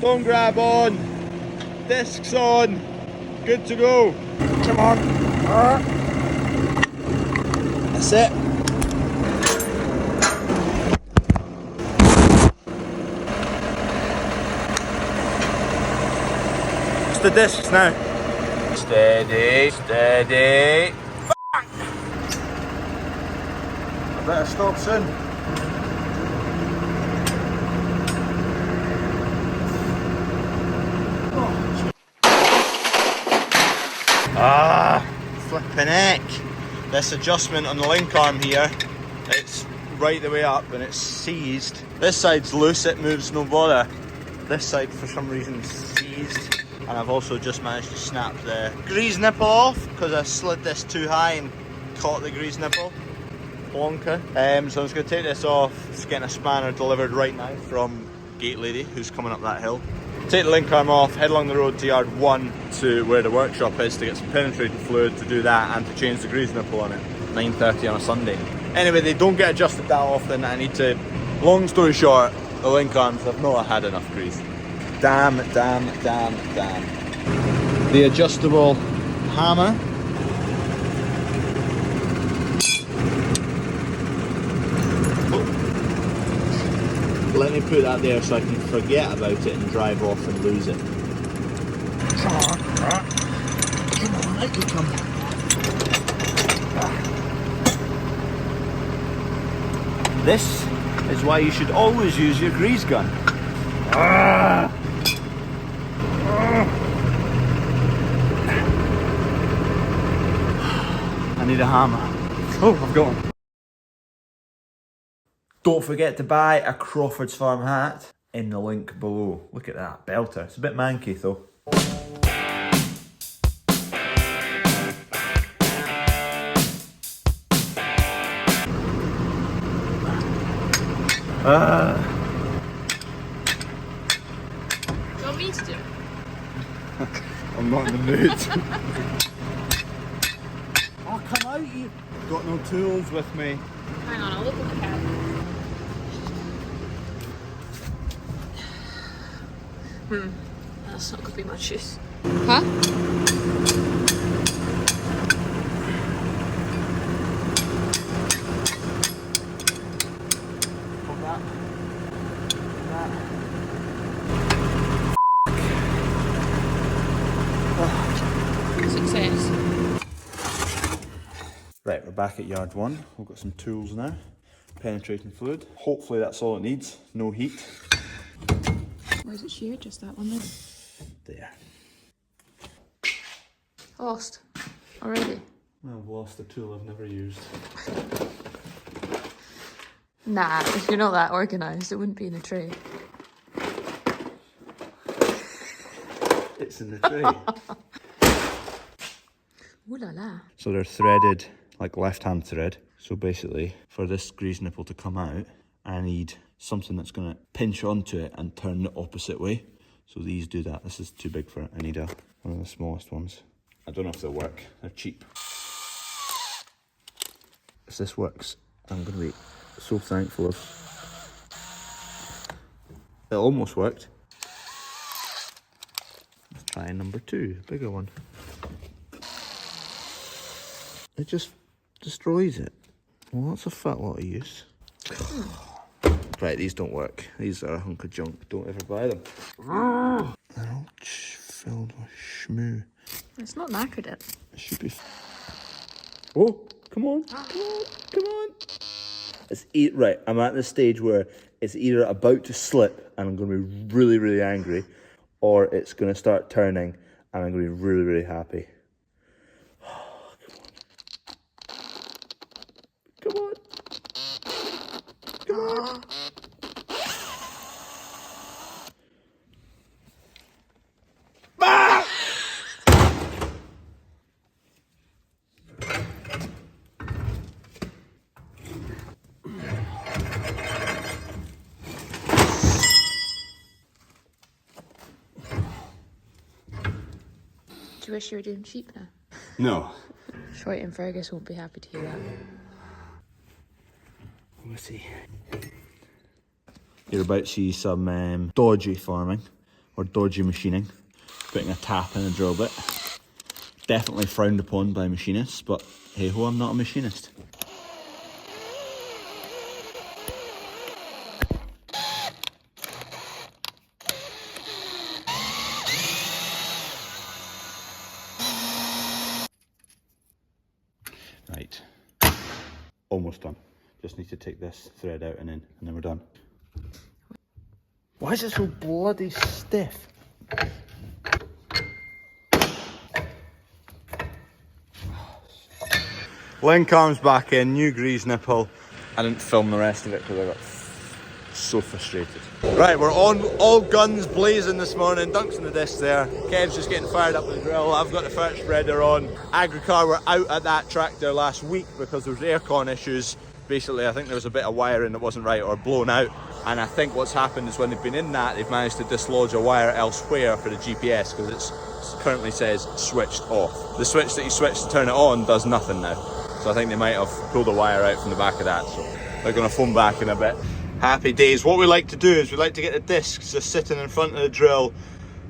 Stone grab on. Discs on. Good to go. Come on. That's it. It's the discs now. Steady, steady. Fuck! I better stop soon. Flipping heck. This adjustment on the link arm here, it's right the way up and it's seized. This side's loose, it moves no bother. This side for some reason is seized. And I've also just managed to snap the grease nipple off because I slid this too high and caught the grease nipple. Plonker. So I'm just going to take this off. It's getting a spanner delivered right now from Gate Lady who's coming up that hill. Take the link arm off, head along the road to yard 1 to where the workshop is to get some penetrating fluid to do that and to change the grease nipple on it. 9:30 on a Sunday. Anyway, they don't get adjusted that often. I need to, long story short, the link arms have not had enough grease. Damn. The adjustable hammer. Let me put that there so I can forget about it and drive off and lose it. Come on, out you come. This is why you should always use your grease gun. I need a hammer. Oh, I've got one. Don't forget to buy a CrawfordsFarm hat in the link below. Look at that, belter. It's a bit manky though. Do you want me to do it? I'm not in the mood. Oh, come out, you. Got no tools with me. Hang on, I'll look at the cat. That's not going to be much use. Huh? Success. Right, we're back at yard 1. We've got some tools now. Penetrating fluid. Hopefully that's all it needs. No heat. Where's it sheared? Just that one there. There. Lost. Already? I've lost a tool I've never used. Nah, if you're not that organised, it wouldn't be in the tray. It's in the tray. Ooh la la. So they're threaded like left-hand thread. So basically, for this grease nipple to come out, I need something that's going to pinch onto it and turn the opposite way. So these do that. This is too big for it. I need one of the smallest ones. I don't know if they'll work. They're cheap. If this works, I'm going to be so thankful if... It almost worked. Let's try number 2, bigger one. It just destroys it. Well, that's a fat lot of use. Right, these don't work. These are a hunk of junk. Don't ever buy them. They're all filled with shmoo. It's not knackered it. It should be... Oh, come on, come on, come on. It's right, I'm at the stage where it's either about to slip and I'm going to be really, really angry, or it's going to start turning and I'm going to be really, really happy. Come on. Come on. Ah! Do you wish you were doing sheep now? No. Shorty and Fergus won't be happy to hear that. Let's see. You're about to see some dodgy farming. or dodgy machining. Putting a tap in a drill bit. Definitely frowned upon by machinists, but hey ho, I'm not a machinist. Right, almost done. Just need to take this thread out and then we're done. Why is it so bloody stiff? Link arms back in, new grease nipple. I didn't film the rest of it because I got so frustrated. Right, we're on all guns blazing this morning. Dunk's in the disc there. Kev's just getting fired up with the drill. I've got the fert spreader on. Agricar were out at that tractor last week because there was aircon issues. Basically, I think there was a bit of wiring that wasn't right or blown out. And I think what's happened is when they've been in that, they've managed to dislodge a wire elsewhere for the GPS because it currently says switched off. The switch that you switch to turn it on does nothing now. So I think they might have pulled a wire out from the back of that. So they're going to phone back in a bit. Happy days. What we like to do is we like to get the discs just sitting in front of the drill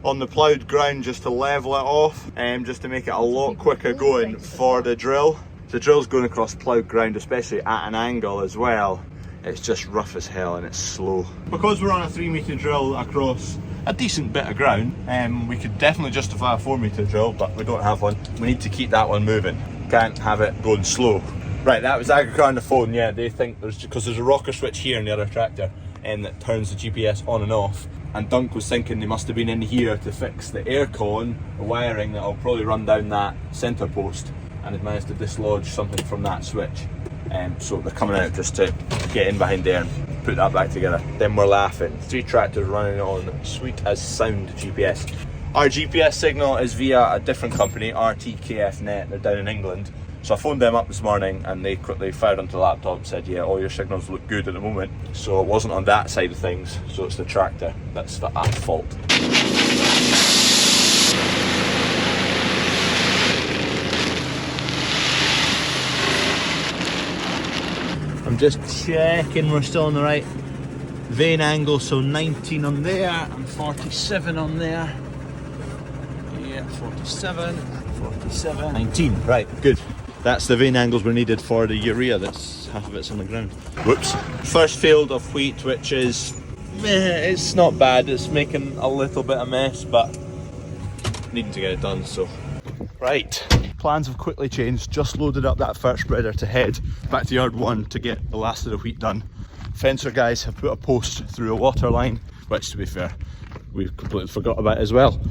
on the ploughed ground just to level it off and just to make it a lot quicker going for the drill. The drill's going across ploughed ground, especially at an angle as well. It's just rough as hell and it's slow. Because we're on a 3-metre drill across a decent bit of ground, we could definitely justify a 4-metre drill, but we don't have one. We need to keep that one moving. Can't have it going slow. Right, that was Agricar on the phone. Yeah, they think because there's a rocker switch here in the other tractor that turns the GPS on and off. And Dunk was thinking they must have been in here to fix the aircon, the wiring that'll probably run down that centre post, and they've managed to dislodge something from that switch. So they're coming out just to get in behind there and put that back together. Then we're laughing. 3 tractors running on sweet as sound GPS. Our GPS signal is via a different company, RTKF Net. They're down in England. So I phoned them up this morning and they quickly fired onto the laptop and said, yeah, all your signals look good at the moment. So it wasn't on that side of things, so it's the tractor that's at fault. I'm just checking we're still on the right vein angle, so 19 on there and 47 on there. Yeah, 47, 47, 19, right, good. That's the vein angles were needed for the urea, that's half of it's on the ground. Whoops. First field of wheat, which is, it's not bad, it's making a little bit of mess, but needing to get it done, so. Right, plans have quickly changed, just loaded up that fert spreader to head back to yard 1 to get the last of the wheat done. Fencer guys have put a post through a water line, which to be fair, we completely forgot about as well.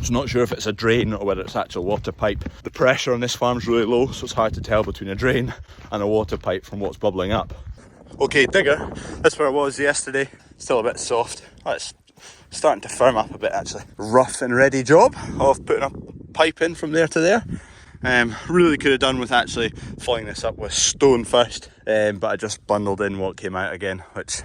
So not sure if it's a drain or whether it's actual water pipe. The pressure on this farm's really low, so it's hard to tell between a drain and a water pipe from what's bubbling up. Okay, digger, that's where I was yesterday. Still a bit soft. Oh, it's starting to firm up a bit actually. Rough and ready job of putting a pipe in from there to there. Really could have done with actually filling this up with stone first, but I just bundled in what came out again, which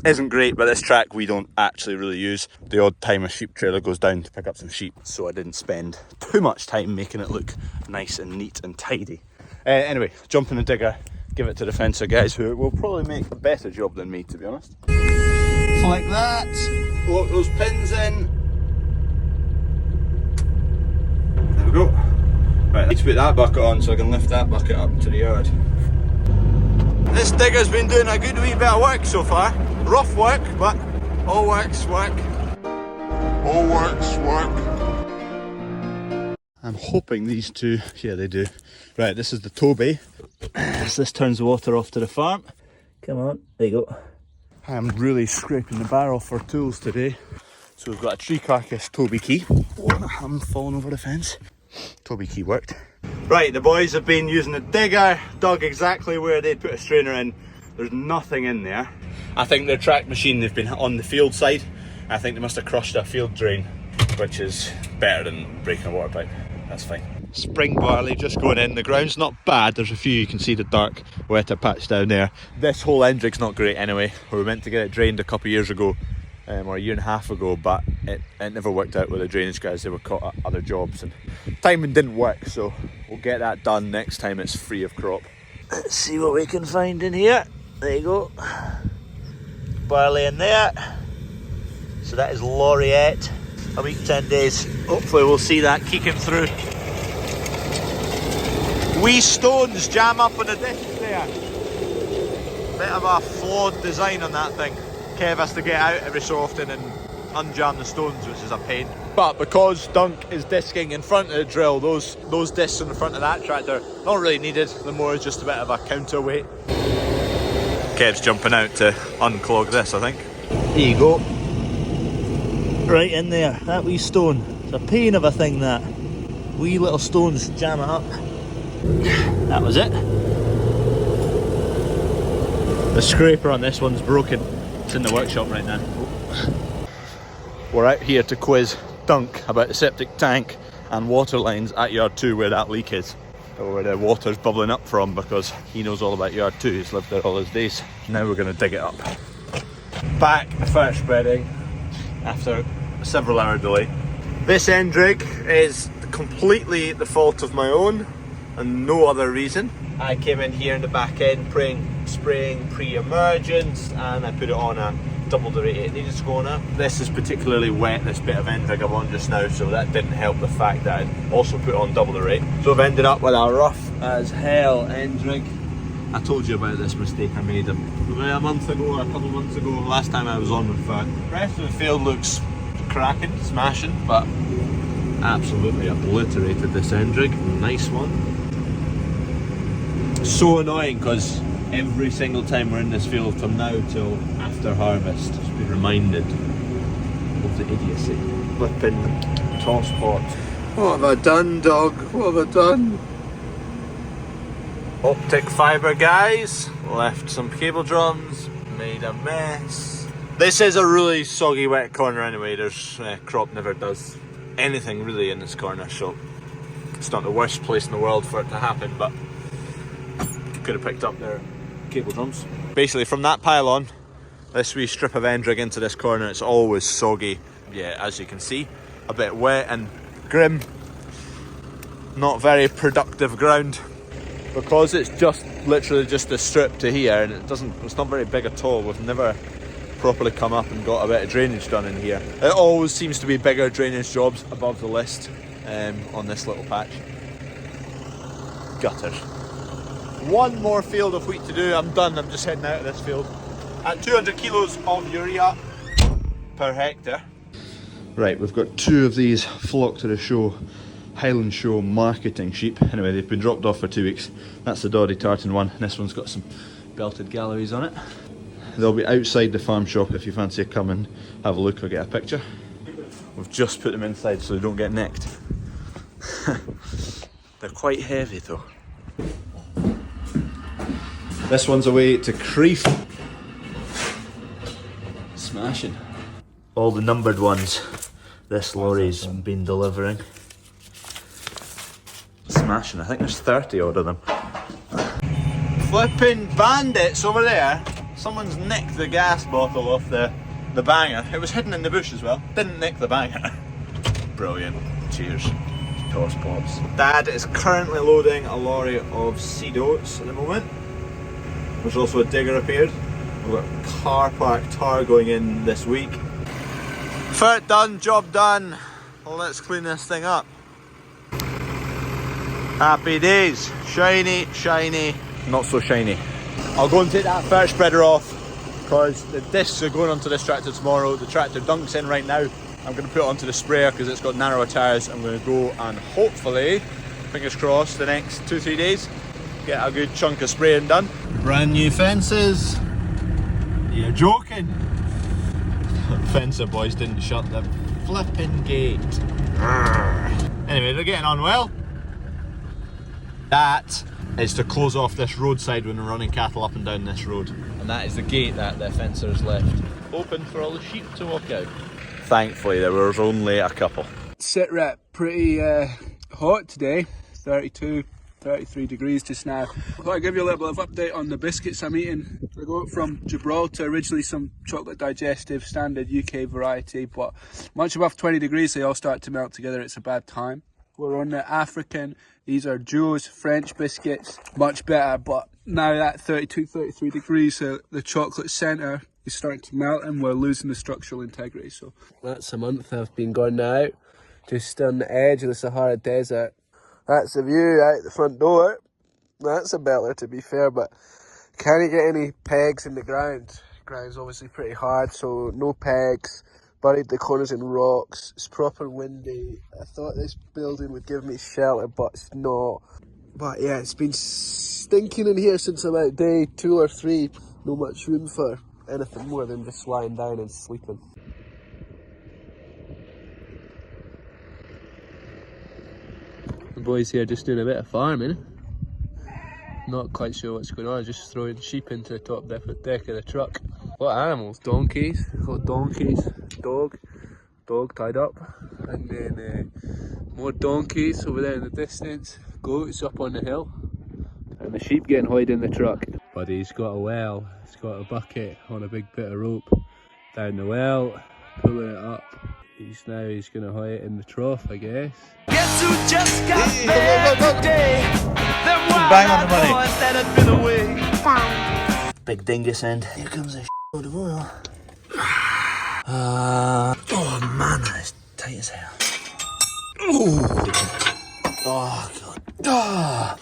isn't great, but this track we don't actually really use. The odd time a sheep trailer goes down to pick up some sheep, so I didn't spend too much time making it look nice and neat and tidy. Anyway, jump in the digger, give it to the fencer guys who will probably make a better job than me, to be honest. Like that, lock those pins in. There we go. Right, I need to put that bucket on so I can lift that bucket up to the yard. This digger's been doing a good wee bit of work so far. Rough work, but all works work. All works work. I'm hoping these two, yeah they do. Right, this is the tow bay. So this turns the water off to the farm. Come on, there you go. I'm really scraping the bar off for tools today. So we've got a tree carcass Toby key. Oh, I'm falling over the fence. Toby key worked. Right, the boys have been using the digger, dug exactly where they'd put a strainer in. There's nothing in there. I think their track machine, they've been on the field side. I think they must have crushed a field drain, which is better than breaking a water pipe. That's fine. Spring barley just going in. The ground's not bad. There's a few, you can see the dark wetter patch down there. This whole end rig's not great anyway. We were meant to get it drained a couple of years ago, or a year and a half ago, but it never worked out with the drainage guys. They were caught at other jobs and timing didn't work, so we'll get that done next time it's free of crop. Let's see what we can find in here. There you go. Barley in there. So that is Laureate. a week, 10 days. Hopefully we'll see that kicking through. Wee stones jam up on the disc there. Bit of a flawed design on that thing. Kev has to get out every so often and unjam the stones, which is a pain. But because Dunk is disking in front of the drill, those discs in the front of that tractor, not really needed. The more is just a bit of a counterweight. Kev's jumping out to unclog this, I think. Here you go. Right in there, that wee stone. It's a pain of a thing, that. Wee little stones jam it up. That was it. The scraper on this one's broken. It's in the workshop right now. We're out here to quiz Dunk about the septic tank and water lines at yard 2 where that leak is. Or where the water's bubbling up from, because he knows all about yard 2, he's lived there all his days. Now we're going to dig it up. Back fire spreading after a several hour delay. This end rig is completely the fault of my own and no other reason. I came in here in the back end spraying pre-emergence, and I put it on a double the rate 8 needed to go now. This is particularly wet, this bit of end rig I'm on just now, so that didn't help the fact that I'd also put on double the rate. So I've ended up with a rough as hell end rig. I told you about this mistake I made a month ago or a couple of months ago, last time I was on with that. The rest of the field looks cracking, smashing, but absolutely obliterated this end rig. Nice one. So annoying, because every single time we're in this field from now till after harvest, just be reminded of the idiocy. Flipping toss pot. What have I done, dog? What have I done? Optic fibre guys, left some cable drums, made a mess. This is a really soggy wet corner anyway. There's crop never does anything really in this corner, so it's not the worst place in the world for it to happen, but could have picked up their cable drums. Basically from that pylon, this wee strip of end rig into this corner, it's always soggy. Yeah, as you can see, a bit wet and grim. Not very productive ground. Because it's just literally just a strip to here, and it's not very big at all. We've never properly come up and got a bit of drainage done in here. It always seems to be bigger drainage jobs above the list on this little patch. Gutters. One more field of wheat to do, I'm done. I'm just heading out of this field. At 200 kilos of urea per hectare. Right, we've got 2 of these flock to the show Highland Show marketing sheep. Anyway, they've been dropped off for 2 weeks. That's the Doddy Tartan one. This one's got some belted galleries on it. They'll be outside the farm shop if you fancy to come and have a look or get a picture. We've just put them inside so they don't get nicked. They're quite heavy though. This one's away to Creef. Smashing. All the numbered ones this lorry's been delivering. Smashing, I think there's 30 odd of them. Flipping bandits over there. Someone's nicked the gas bottle off the banger. It was hidden in the bush as well. Didn't nick the banger. Brilliant. Cheers. Toss pops. Dad is currently loading a lorry of seed oats at the moment. There's also a digger appeared. We've got car park tar going in this week. Fair done, job done. Well, let's clean this thing up. Happy days. Shiny, shiny, not so shiny. I'll go and take that fire spreader off because the discs are going onto this tractor tomorrow. The tractor Dunk's in right now. I'm going to put it onto the sprayer because it's got narrower tyres. I'm going to go and hopefully, fingers crossed, the next 2-3 days, get a good chunk of spraying done. Brand new fences. You're joking. Fencer boys didn't shut the flipping gate. Anyway, they're getting on well. That is to close off this roadside when we're running cattle up and down this road. And that is the gate that the fencers left open for all the sheep to walk out. Thankfully there was only a couple. Sit rep pretty hot today, 32, 33 degrees just now. I thought I'd give you a little bit of update on the biscuits I'm eating. I got from Gibraltar, originally some chocolate digestive standard UK variety, but much above 20 degrees they all start to melt together. It's a bad time. We're on the African. These are Joe's French biscuits, much better, but now at 32, 33 degrees, the chocolate centre, It's starting to melt and we're losing the structural integrity. So that's a month I've been going now, just on the edge of the Sahara Desert. That's the view out the front door. That's a belter, to be fair, but can you get any pegs in the ground? The ground's obviously pretty hard, so no pegs. Buried the corners in rocks. It's proper windy. I thought this building would give me shelter, but it's not. But yeah, it's been stinking in here since about day 2 or 3. Not much room for anything more than just lying down and sleeping. The boys here just doing a bit of farming. Not quite sure what's going on, just throwing sheep into the top deck of the truck. What animals? Donkeys. Got donkeys. Dog tied up. And then more donkeys over there in the distance. Goats up on the hill. And the sheep getting hoid in the truck. Buddy's got a well. He's got a bucket on a big bit of rope down the well, pulling it up. He's going to hoy it in the trough, I guess. Guess who just got there today? Bang on the money. That had been away. Big dingus end. Here comes a load of oil. Oh man, that is tight as hell. Oh god. Oh.